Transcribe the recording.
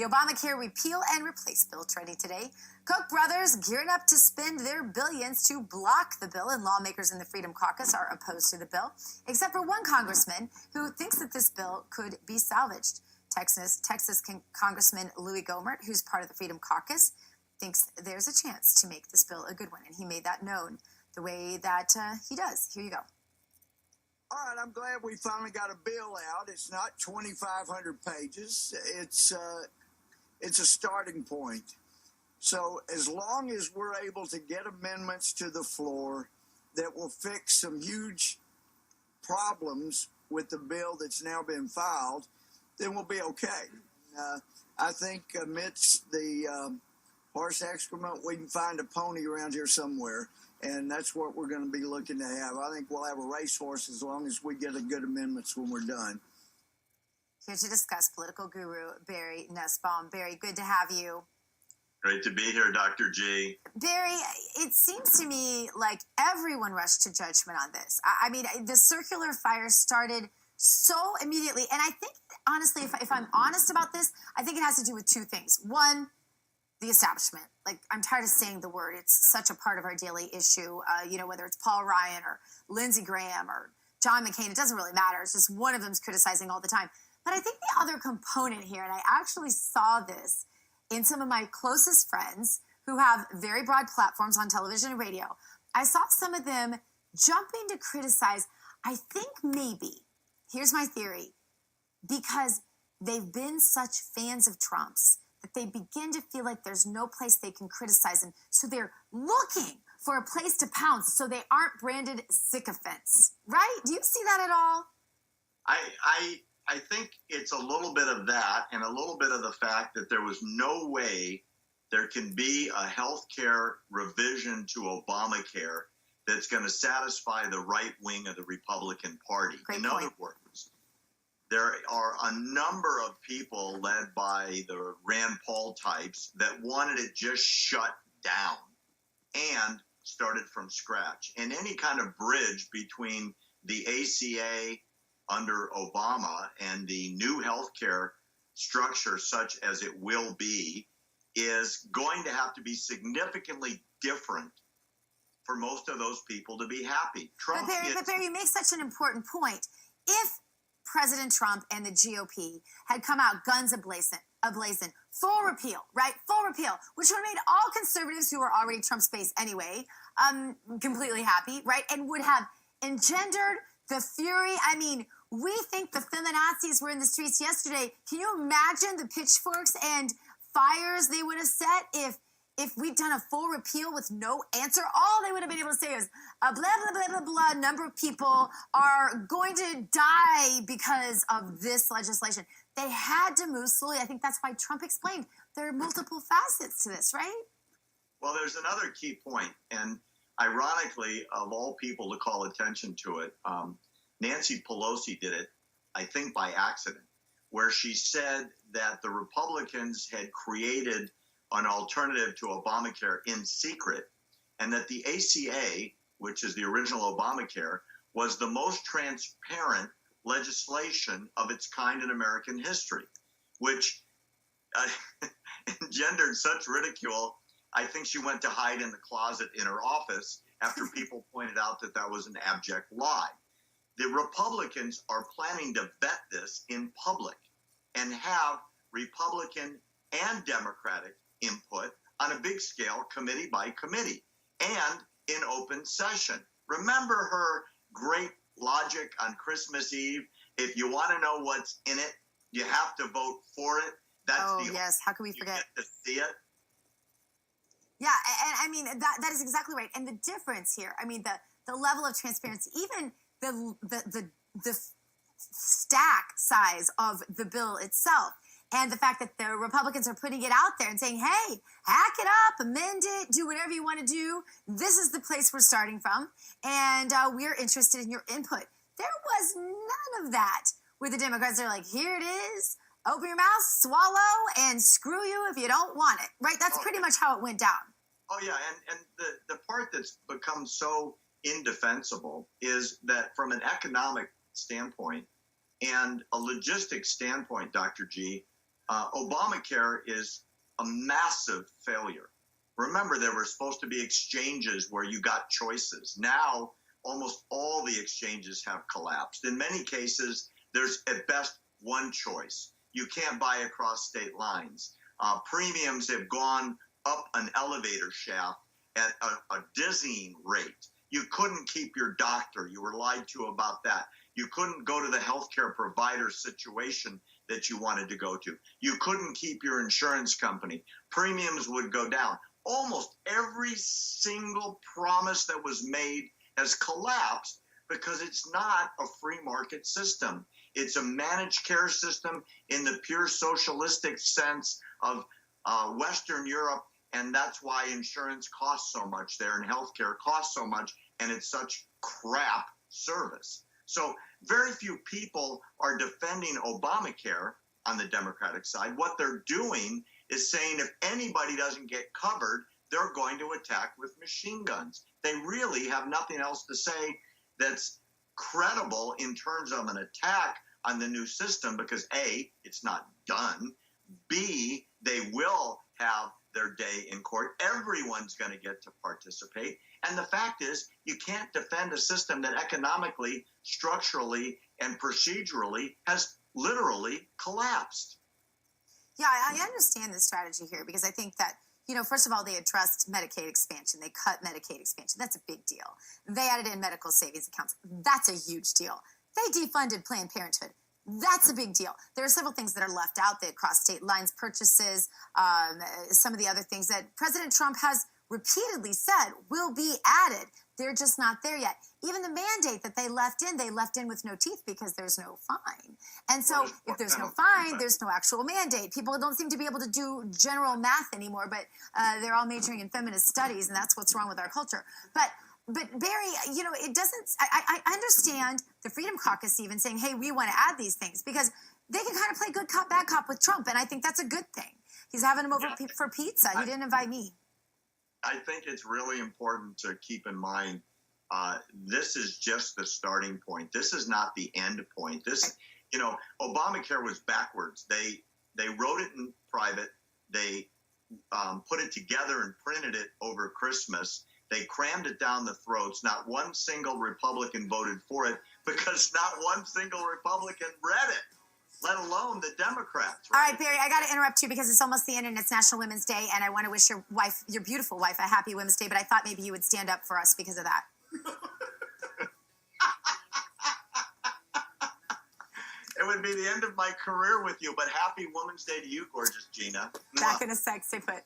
The Obamacare repeal and replace bill trending today. Koch brothers gearing up to spend their billions to block the bill, and lawmakers in the Freedom Caucus are opposed to the bill, except for one congressman who thinks that this bill could be salvaged. Texas Congressman Louis Gohmert, who's part of the Freedom Caucus, thinks there's a chance to make this bill a good one, and he made that known the way that he does. Here you go. All right, I'm glad we finally got a bill out. It's not 2,500 pages. It's a starting point. So as long as we're able to get amendments to the floor that will fix some huge problems with the bill that's now been filed, then we'll be okay. I think amidst the horse excrement, we can find a pony around here somewhere. And that's what we're going to be looking to have. I think we'll have a racehorse as long as we get a good amendments when we're done. Here to discuss political guru Barry Nussbaum. Barry, good to have you. Great to be here, Dr. G. Barry, it seems to me like everyone rushed to judgment on this. I mean, the circular fire started so immediately. And I think, honestly, if I'm honest about this, I think it has to do with two things. One, the establishment. Like, I'm tired of saying the word. It's such a part of our daily issue. Whether it's Paul Ryan or Lindsey Graham or John McCain, it doesn't really matter. It's just one of them's criticizing all the time. But I think the other component here, and I actually saw this in some of my closest friends who have very broad platforms on television and radio. I saw some of them jumping to criticize, I think maybe, here's my theory, because they've been such fans of Trump's, that they begin to feel like there's no place they can criticize him. So they're looking for a place to pounce so they aren't branded sycophants, right? Do you see that at all? I think it's a little bit of that and a little bit of the fact that there was no way there can be a health care revision to Obamacare that's going to satisfy the right wing of the Republican Party. In other words, there are a number of people led by the Rand Paul types that wanted it just shut down and started from scratch. And any kind of bridge between the ACA under Obama and the new healthcare structure, such as it will be, is going to have to be significantly different for most of those people to be happy. But Barry, you make such an important point. If President Trump and the GOP had come out guns ablazing, full repeal, right? Full repeal, which would have made all conservatives who were already Trump's base anyway, completely happy, right? And would have engendered the fury. I mean, we think the feminazis were in the streets yesterday. Can you imagine the pitchforks and fires they would have set if we'd done a full repeal with no answer? All they would have been able to say is, blah, blah, blah, blah, blah, number of people are going to die because of this legislation. They had to move slowly. I think that's why Trump explained there are multiple facets to this, right? Well, there's another key point, and ironically, of all people to call attention to it, Nancy Pelosi did it, I think by accident, where she said that the Republicans had created an alternative to Obamacare in secret, and that the ACA, which is the original Obamacare, was the most transparent legislation of its kind in American history, which engendered such ridicule. I think she went to hide in the closet in her office after people pointed out that that was an abject lie. The Republicans are planning to vet this in public and have Republican and Democratic input on a big scale, committee by committee, and in open session. Remember her great logic on Christmas Eve? If you want to know what's in it, you have to vote for it. That's yes. How can we forget? You get to see it. Yeah, and I mean, that is exactly right. And the difference here, I mean, the level of transparency, even the stack size of the bill itself, and the fact that the Republicans are putting it out there and saying, hey, hack it up, amend it, do whatever you want to do. This is the place we're starting from, and we're interested in your input. There was none of that with the Democrats. They're like, here it is. Open your mouth, swallow, and screw you if you don't want it. Right? That's pretty much how it went down. Oh, yeah. And the part that's become so indefensible is that from an economic standpoint and a logistics standpoint, Dr. G, Obamacare is a massive failure. Remember, there were supposed to be exchanges where you got choices. Now, almost all the exchanges have collapsed. In many cases, there's at best one choice. You can't buy across state lines. Premiums have gone up an elevator shaft at a dizzying rate. You couldn't keep your doctor. You were lied to about that. You couldn't go to the healthcare provider situation that you wanted to go to. You couldn't keep your insurance company. Premiums would go down. Almost every single promise that was made has collapsed because it's not a free market system. It's a managed care system in the pure socialistic sense of Western Europe, and that's why insurance costs so much there and healthcare costs so much, and it's such crap service. So very few people are defending Obamacare on the Democratic side. What they're doing is saying if anybody doesn't get covered, they're going to attack with machine guns. They really have nothing else to say that's credible in terms of an attack on the new system because A, it's not done. B, they will have their day in court. Everyone's going to get to participate. And the fact is, you can't defend a system that economically, structurally, and procedurally has literally collapsed. Yeah, I understand the strategy here because I think that, first of all, they addressed Medicaid expansion. They cut Medicaid expansion. That's a big deal. They added in medical savings accounts. That's a huge deal. They defunded Planned Parenthood. That's a big deal. There are several things that are left out. They cross state lines purchases, some of the other things that President Trump has repeatedly said will be added. They're just not there yet. Even the mandate that they left in with no teeth because there's no fine. And so if there's no fine, there's no actual mandate. People don't seem to be able to do general math anymore, but they're all majoring in feminist studies, and that's what's wrong with our culture. But Barry, it doesn't, I understand the Freedom Caucus even saying, hey, we want to add these things because they can kind of play good cop, bad cop with Trump, and I think that's a good thing. He's having him over for pizza. He didn't invite me. I think it's really important to keep in mind this is just the starting point. This is not the end point. Obamacare was backwards. They wrote it in private. They put it together and printed it over Christmas. They crammed it down the throats. Not one single Republican voted for it because not one single Republican read it, let alone the Democrats. Right? All right, Barry, I got to interrupt you because it's almost the end and it's National Women's Day, and I want to wish your wife, your beautiful wife, a happy Women's Day, but I thought maybe you would stand up for us because of that. It would be the end of my career with you, but happy Women's Day to you, gorgeous Gina. Back in a sec, stay put.